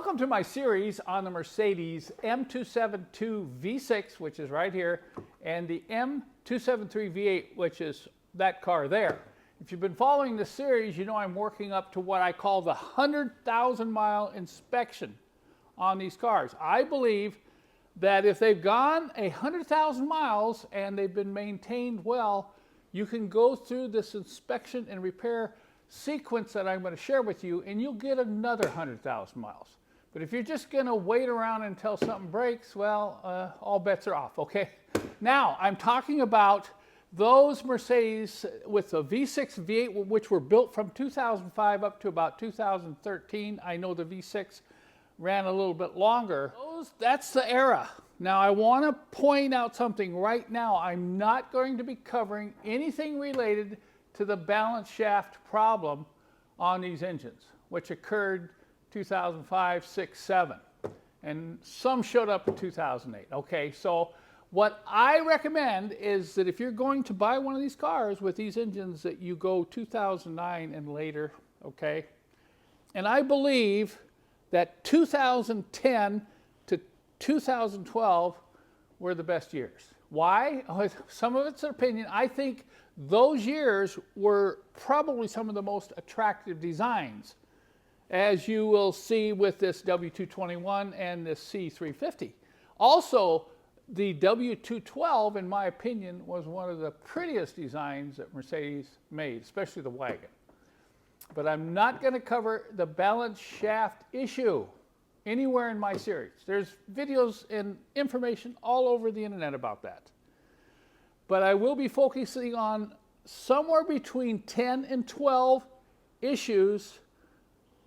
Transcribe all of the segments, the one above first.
Welcome to my series on the Mercedes M272 V6, which is right here, and the M273 V8, which is that car there. If you've been following this series, you know I'm working up to what I call the 100,000 mile inspection on these cars. I believe that if they've gone 100,000 miles and they've been maintained well, you can go through this inspection and repair sequence that I'm going to share with you, and you'll get another 100,000 miles. But if you're just going to wait around until something breaks, well, all bets are off, okay? Now, I'm talking about those Mercedes with the V6, V8, which were built from 2005 up to about 2013. I know the V6 ran a little bit longer. That's the era. Now, I want to point out something right now. I'm not going to be covering anything related to the balance shaft problem on these engines, which occurred 2005, 6, 7, and some showed up in 2008. Okay, so what I recommend is that if you're going to buy one of these cars with these engines, that you go 2009 and later, okay? And I believe that 2010 to 2012 were the best years. Why? Some of it's an opinion. I think those years were probably some of the most attractive designs, as you will see with this W221 and this C350. Also, the W212, in my opinion, was one of the prettiest designs that Mercedes made, especially the wagon. But I'm not going to cover the balance shaft issue anywhere in my series. There's videos and information all over the internet about that. But I will be focusing on somewhere between 10 and 12 issues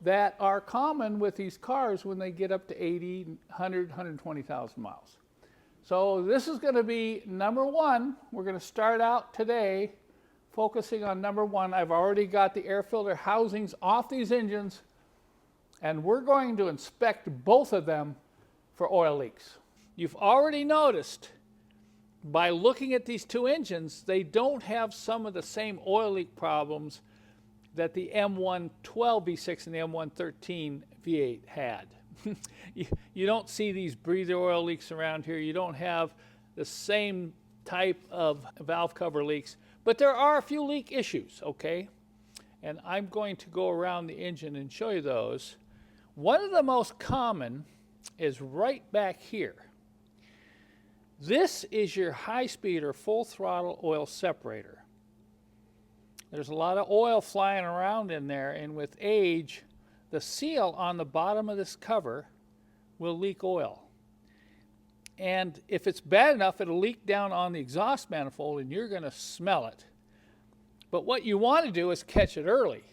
that are common with these cars when they get up to 80, 100, 120,000 miles. So this is going to be number one. We're going to start out today focusing on number one. I've already got the air filter housings off these engines, and we're going to inspect both of them for oil leaks. You've already noticed by looking at these two engines, they don't have some of the same oil leak problems that the M112 V6 and the M113 V8 had. You don't see these breather oil leaks around here. You don't have the same type of valve cover leaks, but there are a few leak issues, okay? And I'm going to go around the engine and show you those. One of the most common is right back here. This is your high-speed or full throttle oil separator. There's a lot of oil flying around in there, and with age, the seal on the bottom of this cover will leak oil. And if it's bad enough, it'll leak down on the exhaust manifold, and you're going to smell it. But what you want to do is catch it early.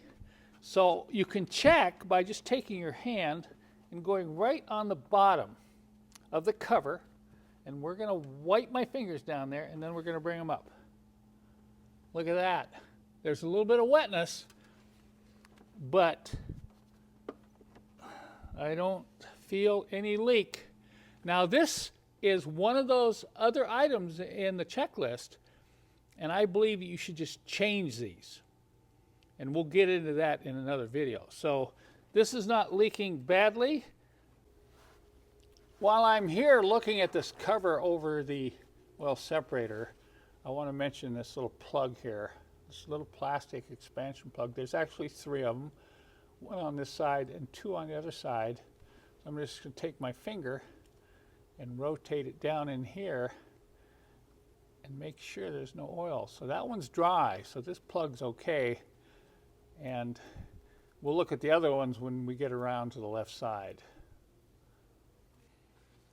So you can check by just taking your hand and going right on the bottom of the cover, and we're going to wipe my fingers down there, and then we're going to bring them up. Look at that. There's a little bit of wetness, but I don't feel any leak. Now, this is one of those other items in the checklist, and I believe you should just change these. And we'll get into that in another video. So this is not leaking badly. While I'm here looking at this cover over the oil separator, I want to mention this little plug here, this little plastic expansion plug. There's actually three of them, one on this side and two on the other side. So I'm just going to take my finger and rotate it down in here and make sure there's no oil. So that one's dry, so this plug's okay. And we'll look at the other ones when we get around to the left side.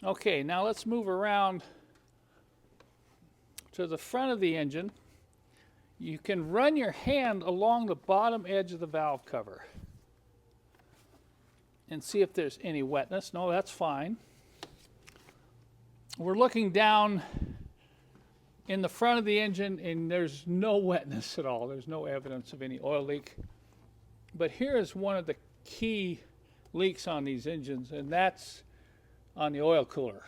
Okay, now let's move around to the front of the engine. You can run your hand along the bottom edge of the valve cover and see if there's any wetness. No, that's fine. We're looking down in the front of the engine, and there's no wetness at all. There's no evidence of any oil leak. But here is one of the key leaks on these engines, and that's on the oil cooler.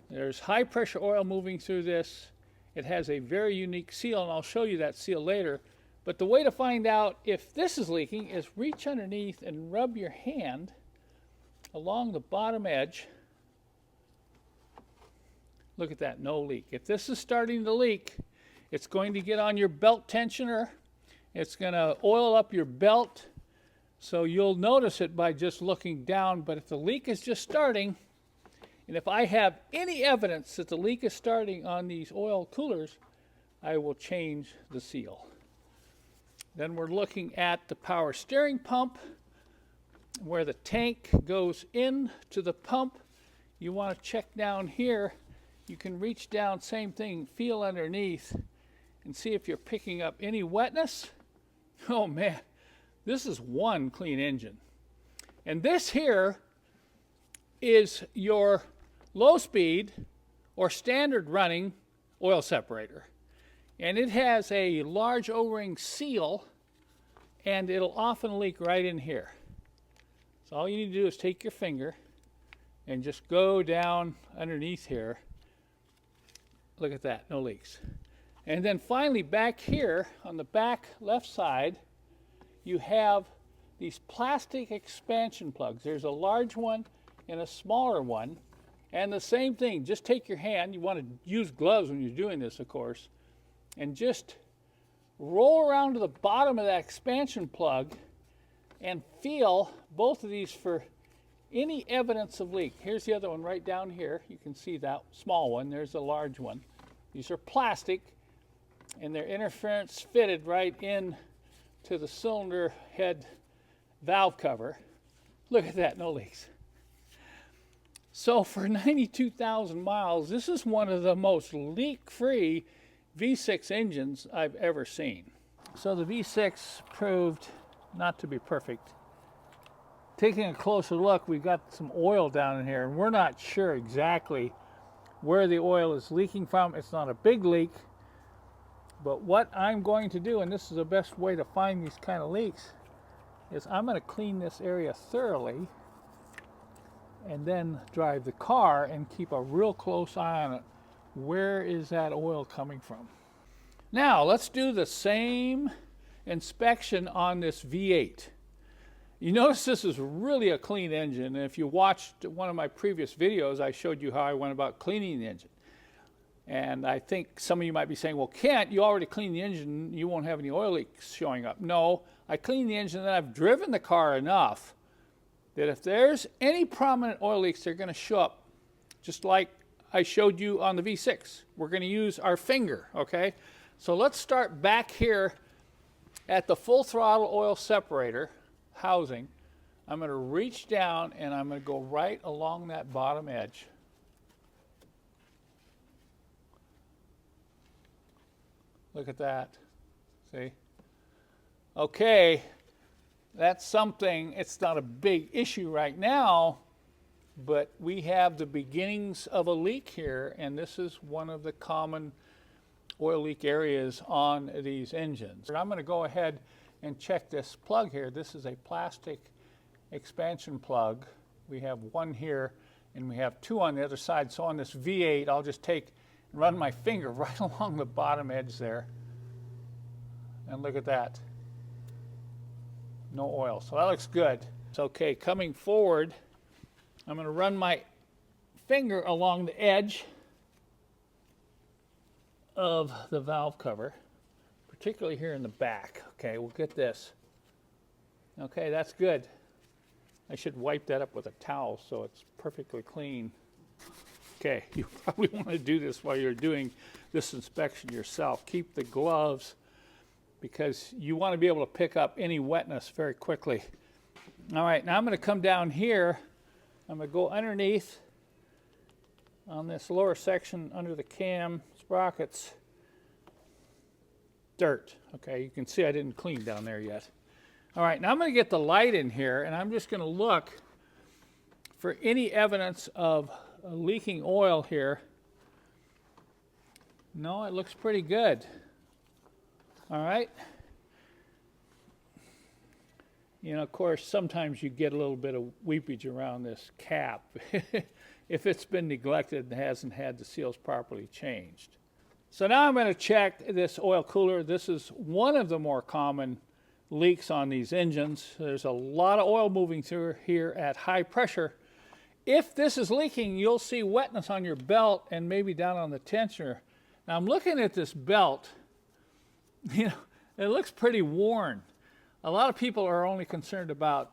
There's high pressure oil moving through this. It has a very unique seal, and I'll show you that seal later. But the way to find out if this is leaking is reach underneath and rub your hand along the bottom edge. Look at that, no leak. If this is starting to leak, it's going to get on your belt tensioner. It's going to oil up your belt. So you'll notice it by just looking down. But if the leak is just starting, and if I have any evidence that the leak is starting on these oil coolers, I will change the seal. Then we're looking at the power steering pump, where the tank goes into the pump. You want to check down here. You can reach down, same thing, feel underneath, and see if you're picking up any wetness. Oh man, this is one clean engine. And this here is your low speed or standard running oil separator. And it has a large O-ring seal, and it'll often leak right in here. So all you need to do is take your finger and just go down underneath here. Look at that, no leaks. And then finally back here on the back left side, you have these plastic expansion plugs. There's a large one and a smaller one. And the same thing, just take your hand, you want to use gloves when you're doing this, of course, and just roll around to the bottom of that expansion plug and feel both of these for any evidence of leak. Here's the other one right down here. You can see that small one. There's the large one. These are plastic, and they're interference fitted right in to the cylinder head valve cover. Look at that, no leaks. So for 92,000 miles, this is one of the most leak-free V6 engines I've ever seen. So the V6 proved not to be perfect. Taking a closer look, we've got some oil down in here, and we're not sure exactly where the oil is leaking from. It's not a big leak, but what I'm going to do, and this is the best way to find these kind of leaks, is I'm going to clean this area thoroughly and then drive the car and keep a real close eye on it. Where is that oil coming from? Now let's do the same inspection on this V8. You notice this is really a clean engine, and if you watched one of my previous videos, I showed you how I went about cleaning the engine. And I think some of you might be saying, well, Kent, you already cleaned the engine, you won't have any oil leaks showing up. No, I cleaned the engine, and then I've driven the car enough that if there's any prominent oil leaks, they're going to show up, just like I showed you on the V6. We're going to use our finger, okay? So let's start back here at the full throttle oil separator housing. I'm going to reach down and I'm going to go right along that bottom edge. Look at that. See? Okay, that's something. It's not a big issue right now, but we have the beginnings of a leak here, and this is one of the common oil leak areas on these engines. I'm going to go ahead and check this plug here. This is a plastic expansion plug. We have one here and we have two on the other side. So on this V8, I'll just take and run my finger right along the bottom edge there. And look at that. No oil. So that looks good. It's okay. Coming forward, I'm going to run my finger along the edge of the valve cover, particularly here in the back. Okay, we'll get this. Okay, that's good. I should wipe that up with a towel so it's perfectly clean. Okay, you probably want to do this while you're doing this inspection yourself. Keep the gloves because you want to be able to pick up any wetness very quickly. All right, now I'm going to come down here. I'm going to go underneath on this lower section under the cam sprockets. Dirt. Okay, you can see I didn't clean down there yet. All right, now I'm going to get the light in here, and I'm just going to look for any evidence of leaking oil here. No, it looks pretty good. All right. You know, of course, sometimes you get a little bit of weepage around this cap if it's been neglected and hasn't had the seals properly changed. So now I'm going to check this oil cooler. This is one of the more common leaks on these engines. There's a lot of oil moving through here at high pressure, If this is leaking, you'll see wetness on your belt and maybe down on the tensioner. Now I'm looking at this belt, you know, it looks pretty worn. A lot of people are only concerned about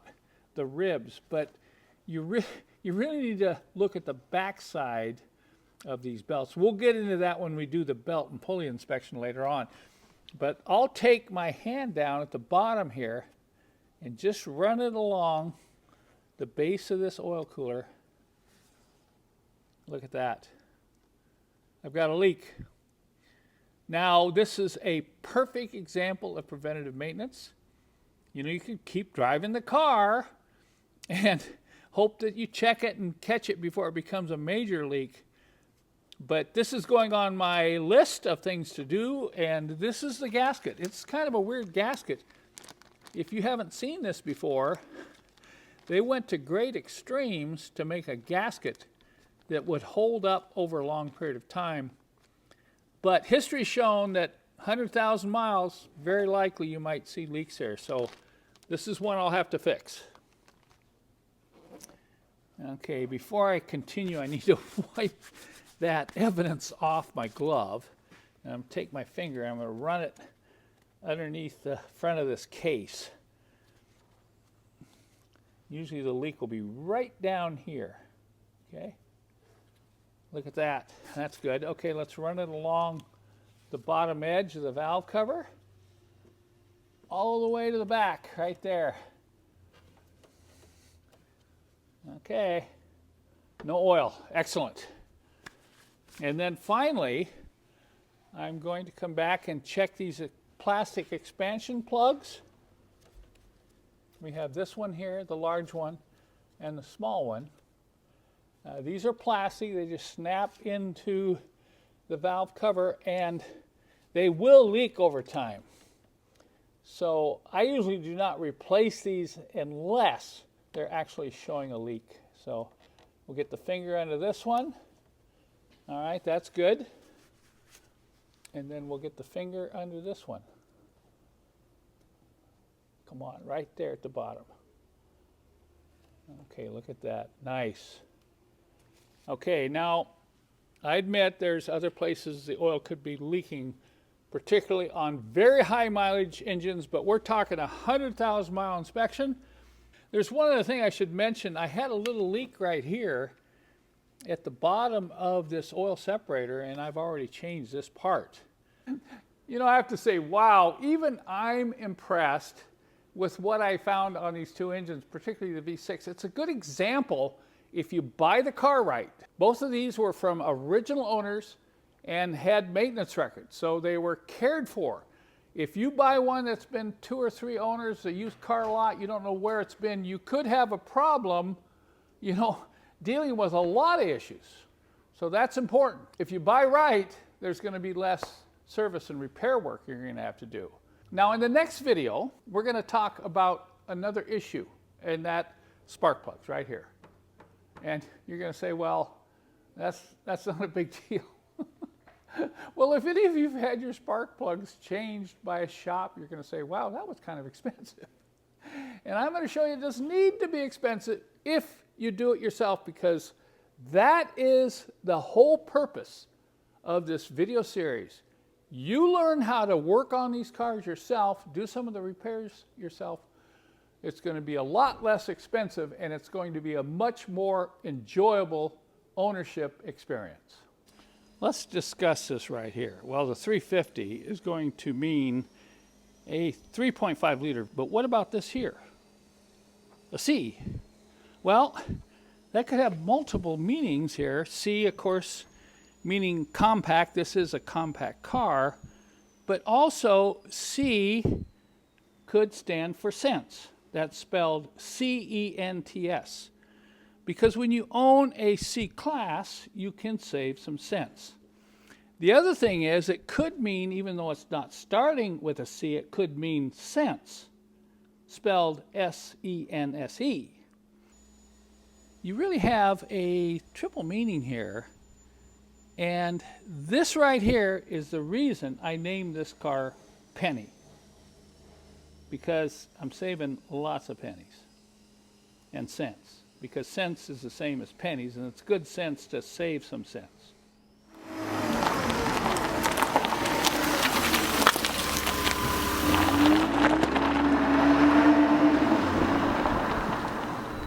the ribs, but you really need to look at the back side of these belts. We'll get into that when we do the belt and pulley inspection later on. But I'll take my hand down at the bottom here and just run it along the base of this oil cooler. Look at that. I've got a leak. Now, this is a perfect example of preventative maintenance. You know, you can keep driving the car and hope that you check it and catch it before it becomes a major leak. But this is going on my list of things to do, and this is the gasket. It's kind of a weird gasket. If you haven't seen this before, they went to great extremes to make a gasket that would hold up over a long period of time. But history's shown that 100,000 miles, very likely you might see leaks here. So this is one I'll have to fix. Okay, before I continue, I need to wipe that evidence off my glove. And I'm going to take my finger and I'm going to run it underneath the front of this case. Usually the leak will be right down here. Okay, look at that. That's good. Okay, let's run it along the bottom edge of the valve cover all the way to the back right there. Okay, no oil. Excellent. And then finally, I'm going to come back and check these plastic expansion plugs. We have this one here, the large one, and the small one. These are plastic. They just snap into the valve cover, and they will leak over time. So I usually do not replace these unless they're actually showing a leak. So we'll get the finger under this one. All right, that's good. And then we'll get the finger under this one. Come on, right there at the bottom. Okay, look at that. Nice. Okay, now I admit there's other places the oil could be leaking, particularly on very high mileage engines, but we're talking 100,000 mile inspection. There's one other thing I should mention. I had a little leak right here at the bottom of this oil separator, and I've already changed this part. You know, I have to say, wow, even I'm impressed with what I found on these two engines, particularly the V6. It's a good example if you buy the car right. Both of these were from original owners and had maintenance records, so they were cared for. If you buy one that's been 2 or 3 owners, a used car lot, you don't know where it's been, you could have a problem, you know, dealing with a lot of issues. So that's important. If you buy right, there's going to be less service and repair work you're going to have to do. Now in the next video, we're going to talk about another issue, and that spark plugs right here. And you're going to say, well, that's not a big deal. Well, if any of you have had your spark plugs changed by a shop, you're going to say, wow, that was kind of expensive. And I'm going to show you it doesn't need to be expensive if you do it yourself, because that is the whole purpose of this video series. You learn how to work on these cars yourself, do some of the repairs yourself. It's going to be a lot less expensive, and it's going to be a much more enjoyable ownership experience. Let's discuss this right here. Well, the 350 is going to mean a 3.5 liter, but what about this here? A C. Well, that could have multiple meanings here. C, of course, meaning compact. This is a compact car, but also C could stand for cents. That's spelled C-E-N-T-S. Because when you own a C class, you can save some cents. The other thing is, it could mean, even though it's not starting with a C, it could mean cents, spelled S-E-N-S-E. You really have a triple meaning here. And this right here is the reason I named this car Penny. Because I'm saving lots of pennies and cents. because cents is the same as pennies, and it's good sense to save some cents.